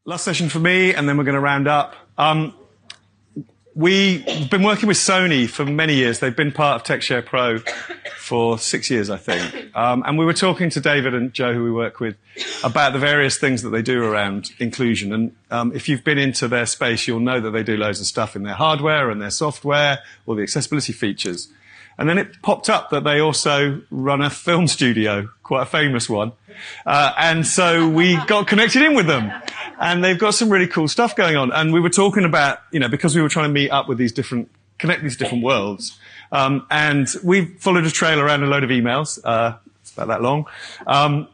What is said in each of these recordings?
Last session for me, and then we're going to round up. We've been working with Sony for many years. They've been part of TechShare Pro for 6 years, I think. And we were talking to David and Joe, who we work with, about the various things that they do around inclusion. And if you've been into their space, you'll know that they do loads of stuff in their hardware and their software, or the accessibility features. And then it popped up that they also run a film studio, quite a famous one. And so we got connected in with them. And they've got some really cool stuff going on. And we were talking about, because we were trying to meet up with connect these different worlds. And we followed a trail around a load of emails. It's about that long. And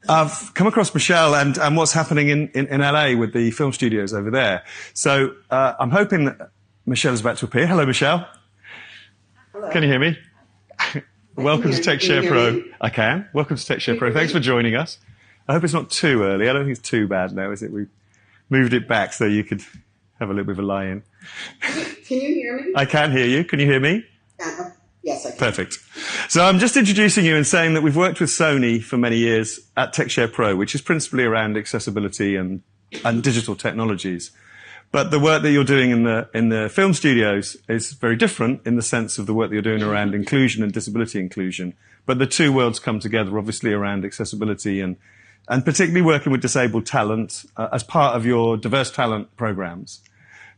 I've come across Michelle and what's happening in LA with the film studios over there. So I'm hoping that Michelle is about to appear. Hello, Michelle. Hello. Can you hear me? Welcome to TechShare Pro. Me? I can. Welcome to TechShare Pro. Thanks for joining us. I hope it's not too early. I don't think it's too bad now, is it? We moved it back so you could have a little bit of a lie-in. Can you hear me? I can hear you. Can you hear me? Yes, I can. Perfect. So I'm just introducing you and saying that we've worked with Sony for many years at TechShare Pro, which is principally around accessibility and digital technologies. But the work that you're doing in the film studios is very different in the sense of the work that you're doing around inclusion and disability inclusion. But the two worlds come together, obviously, around accessibility and particularly working with disabled talent as part of your diverse talent programs.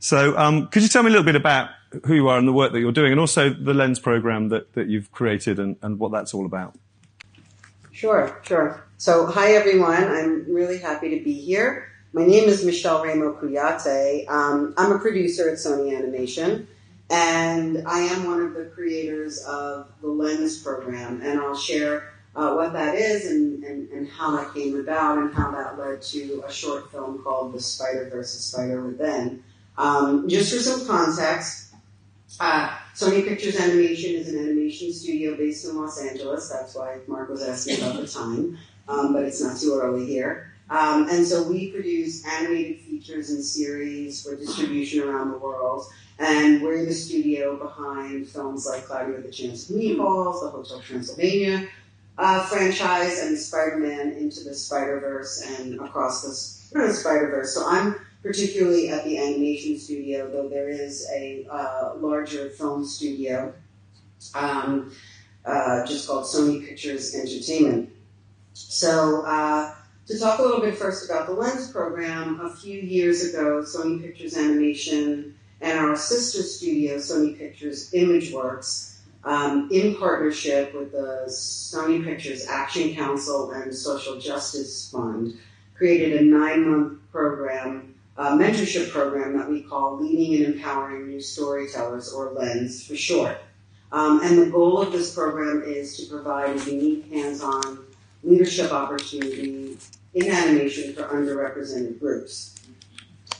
So could you tell me a little bit about who you are and the work that you're doing, and also the Lens program that you've created and what that's all about? Sure. So hi, everyone. I'm really happy to be here. My name is Michelle Ramo-Kuyate. I'm a producer at Sony Animation, and I am one of the creators of the Lens program, and I'll share what that is and how that came about and how that led to a short film called The Spider vs. Spider Within. Just for some context, Sony Pictures Animation is an animation studio based in Los Angeles. That's why Mark was asking about the time, but it's not too early here. And so we produce animated features and series for distribution around the world. And we're the studio behind films like Cloudy with a Chance of Meatballs, the Hotel Transylvania franchise, and Spider-Man Into the Spider-Verse and Across the Spider-Verse. So I'm particularly at the animation studio, though there is a larger film studio just called Sony Pictures Entertainment. So to talk a little bit first about the Lens program, a few years ago, Sony Pictures Animation and our sister studio, Sony Pictures ImageWorks, in partnership with the Sony Pictures Action Council and Social Justice Fund, created a 9-month program, mentorship program that we call Leading and Empowering New Storytellers, or Lens for short. And the goal of this program is to provide a unique hands-on leadership opportunity in animation for underrepresented groups.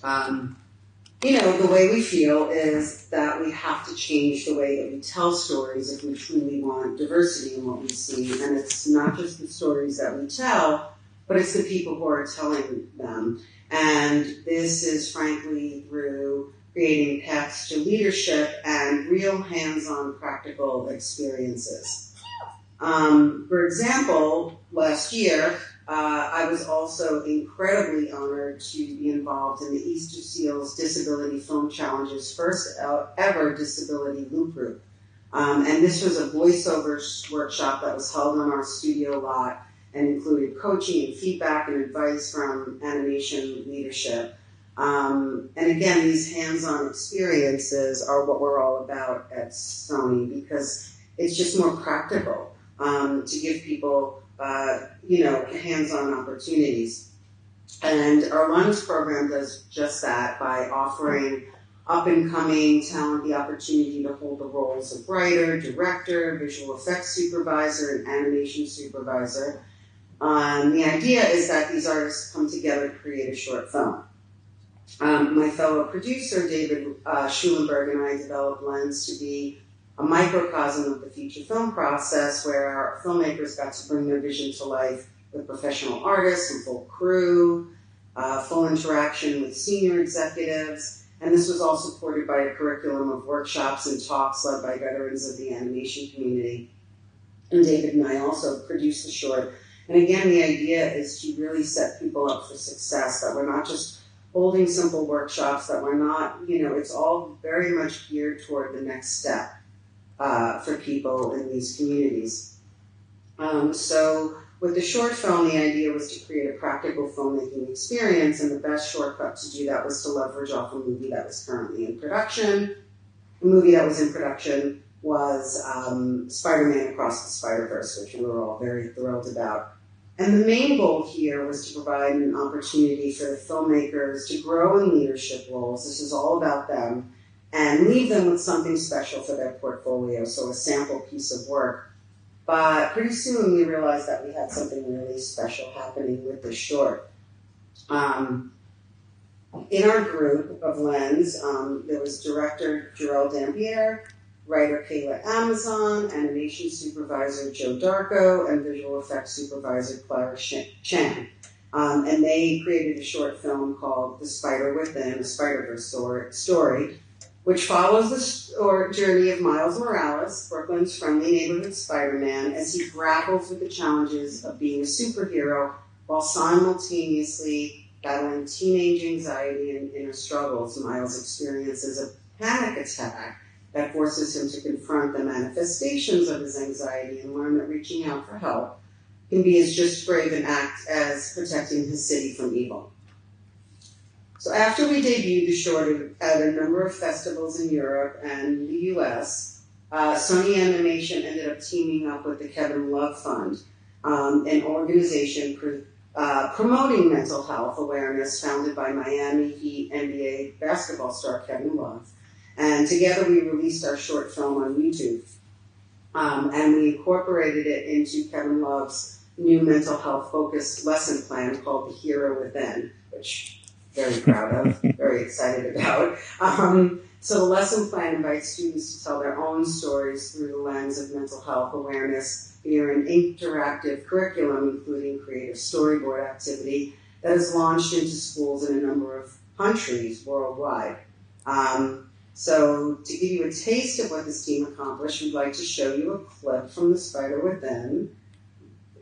The way we feel is that we have to change the way that we tell stories if we truly want diversity in what we see. And it's not just the stories that we tell, but it's the people who are telling them. And this is frankly through creating paths to leadership and real hands-on practical experiences. For example, last year, I was also incredibly honored to be involved in the Easter Seals Disability Film Challenge's first ever disability loop group. And this was a voiceover workshop that was held on our studio lot and included coaching and feedback and advice from animation leadership. And again, these hands-on experiences are what we're all about at Sony because it's just more practical to give people hands-on opportunities. And our Lens program does just that by offering up-and-coming talent the opportunity to hold the roles of writer, director, visual effects supervisor, and animation supervisor. The idea is that these artists come together to create a short film. My fellow producer, David Schulenberg, and I developed Lens to be a microcosm of the feature film process where our filmmakers got to bring their vision to life with professional artists and full crew, full interaction with senior executives, and this was all supported by a curriculum of workshops and talks led by veterans of the animation community. And David and I also produced the short And again, the idea is to really set people up for success, that we're not just holding simple workshops, that we're not, it's all very much geared toward the next step for people in these communities. So with the short film, the idea was to create a practical filmmaking experience, and the best shortcut to do that was to leverage off a movie that was currently in production. The movie that was in production was Spider-Man Across the Spider-Verse, which we were all very thrilled about. And the main goal here was to provide an opportunity for the filmmakers to grow in leadership roles. This is all about them, and leave them with something special for their portfolio, so a sample piece of work. But pretty soon we realized that we had something really special happening with this short. In our group of Lens, there was director Jarrell Dampier, writer Kayla Amazon, animation supervisor Joe Darko, and visual effects supervisor Clara Chan. And they created a short film called The Spider Within, a Spider-Verse story, which follows the journey of Miles Morales, Brooklyn's friendly neighborhood Spider-Man, as he grapples with the challenges of being a superhero while simultaneously battling teenage anxiety and inner struggles. Miles experiences a panic attack that forces him to confront the manifestations of his anxiety and learn that reaching out for help can be as just brave an act as protecting his city from evil. So after we debuted the short at a number of festivals in Europe and the US, Sony Animation ended up teaming up with the Kevin Love Fund, an organization promoting mental health awareness founded by Miami Heat NBA basketball star Kevin Love. And together we released our short film on YouTube. And we incorporated it into Kevin Love's new mental health focused lesson plan called The Hero Within, which I'm very proud of, very excited about. So the lesson plan invites students to tell their own stories through the lens of mental health awareness via an interactive curriculum, including creative storyboard activity that is launched into schools in a number of countries worldwide. So to give you a taste of what this team accomplished, we'd like to show you a clip from The Spider Within.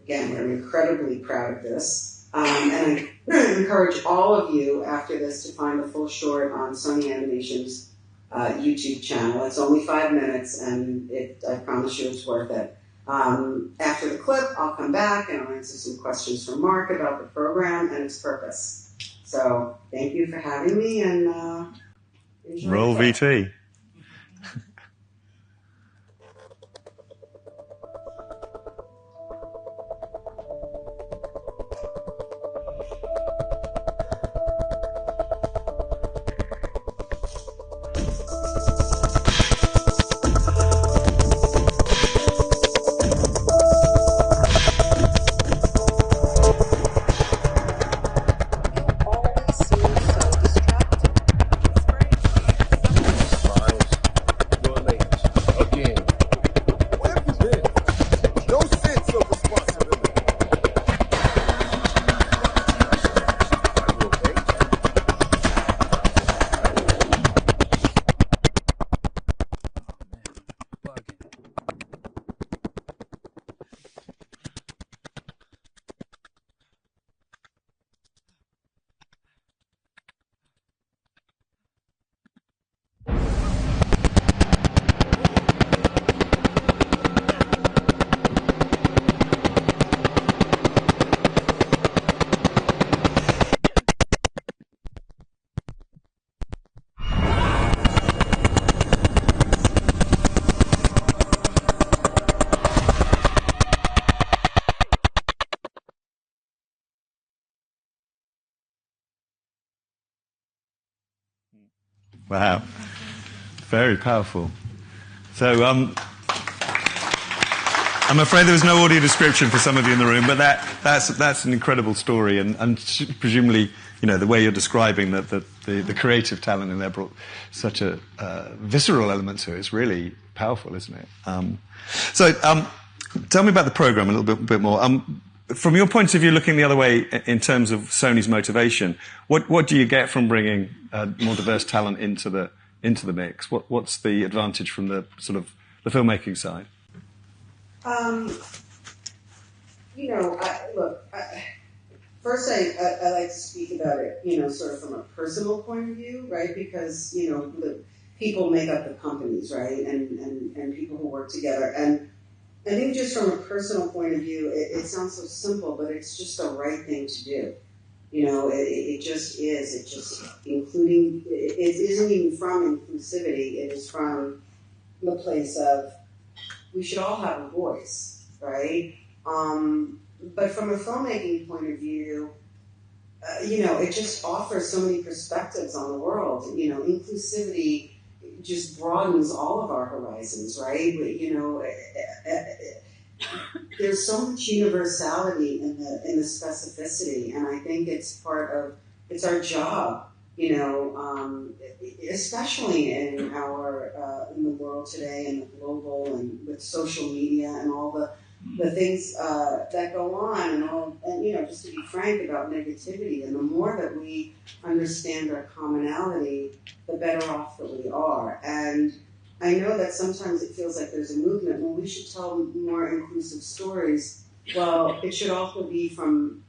Again, we're incredibly proud of this. And I encourage all of you after this to find the full short on Sony Animation's YouTube channel. It's only 5 minutes, and I promise you it's worth it. After the clip, I'll come back and I'll answer some questions from Mark about the program and its purpose. So thank you for having me, and enjoy. Roll VT. Wow. Very powerful. So, I'm afraid there was no audio description for some of you in the room, but that's an incredible story, and presumably, the way you're describing the creative talent in there brought such a visceral element to it. It's really powerful, isn't it? Tell me about the program a little bit more. From your point of view, looking the other way in terms of Sony's motivation, what do you get from bringing more diverse talent into the mix? What's the advantage from the sort of the filmmaking side? First, I like to speak about it, sort of from a personal point of view, right? Because, the people make up the companies, right? And people who work together. And I think just from a personal point of view, it sounds so simple, but it's just the right thing to do. It just is. It just, it isn't even from inclusivity. It is from the place of, we should all have a voice, right? But from a filmmaking point of view, it just offers so many perspectives on the world. Inclusivity just broadens all of our horizons, right? There's so much universality in the specificity, and I think it's our job, especially in in the world today and the global and with social media and all the things that go on and just to be frank about negativity, and the more that we understand our commonality, the better off that we are. And I know that sometimes it feels like there's a movement, well, we should tell more inclusive stories. Well, it should also be from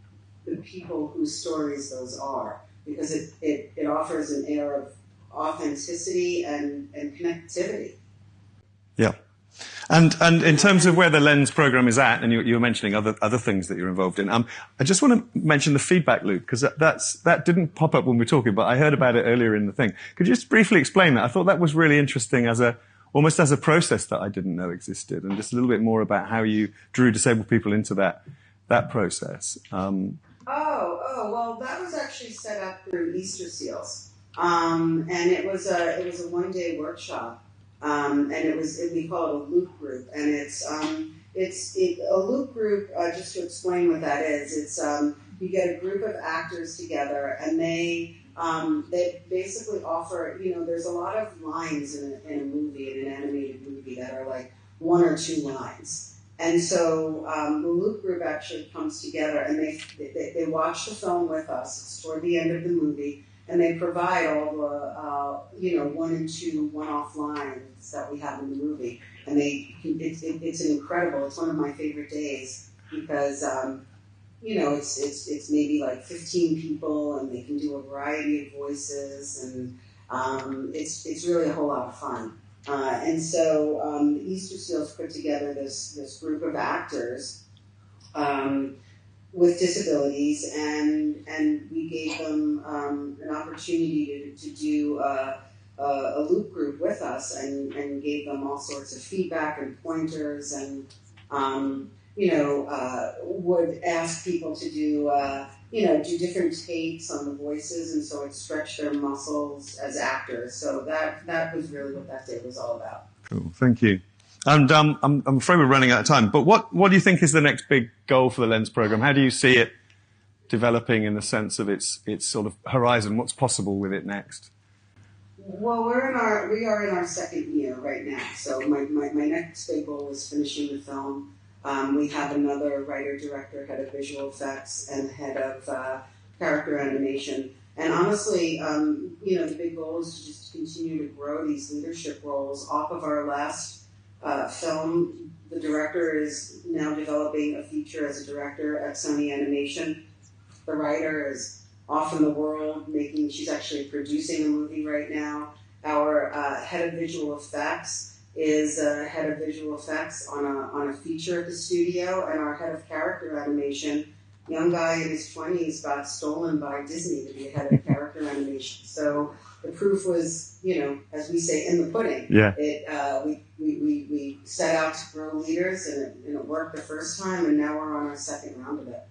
the people whose stories those are, because it offers an air of authenticity and connectivity. Yeah. And in terms of where the Lens program is at, and you were mentioning other things that you're involved in, I just want to mention the feedback loop, because that didn't pop up when we were talking, but I heard about it earlier in the thing. Could you just briefly explain that? I thought that was really interesting almost as a process that I didn't know existed, and just a little bit more about how you drew disabled people into that process. Well, that was actually set up through Easter Seals, and it was a one-day workshop. And we call it a loop group, and it's a loop group. Just to explain what that is, it's you get a group of actors together, and they basically offer. There's a lot of lines in a movie, in an animated movie, that are like one or two lines, and so the loop group actually comes together, and they watch the film with us. It's toward the end of the movie. And they provide all the, one and two one-off lines that we have in the movie. And it's incredible. It's one of my favorite days because, it's maybe like 15 people, and they can do a variety of voices, and it's really a whole lot of fun. And so the Easter Seals put together this group of actors with disabilities, and we gave them an opportunity to do a loop group with us, and gave them all sorts of feedback and pointers, and would ask people to do do different takes on the voices, and so it stretched their muscles as actors. So that was really what that day was all about. Cool, thank you. And I'm afraid we're running out of time. But what do you think is the next big goal for the Lens program? How do you see it developing in the sense of its sort of horizon? What's possible with it next? Well, we are in our second year right now. So my next big goal is finishing the film. We have another writer, director, head of visual effects, and head of character animation. And honestly, the big goal is to just continue to grow these leadership roles off of our last film. The director is now developing a feature as a director at Sony Animation. The writer is off in the world she's actually producing a movie right now. Our head of visual effects is head of visual effects on a feature at the studio, and our head of character animation, young guy in his 20s, got stolen by Disney to be a head of character animation. So the proof was, as we say, in the pudding. Yeah. We set out to grow leaders, and it worked the first time, and now we're on our second round of it.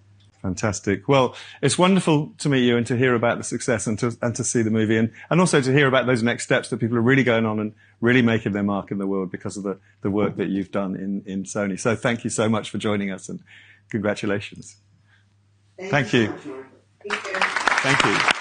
Fantastic. Well, it's wonderful to meet you and to hear about the success and to see the movie, and also to hear about those next steps that people are really going on and really making their mark in the world because of the work that you've done in Sony. So thank you so much for joining us, and congratulations. Thank you so much, Mark. Thank you. Thank you.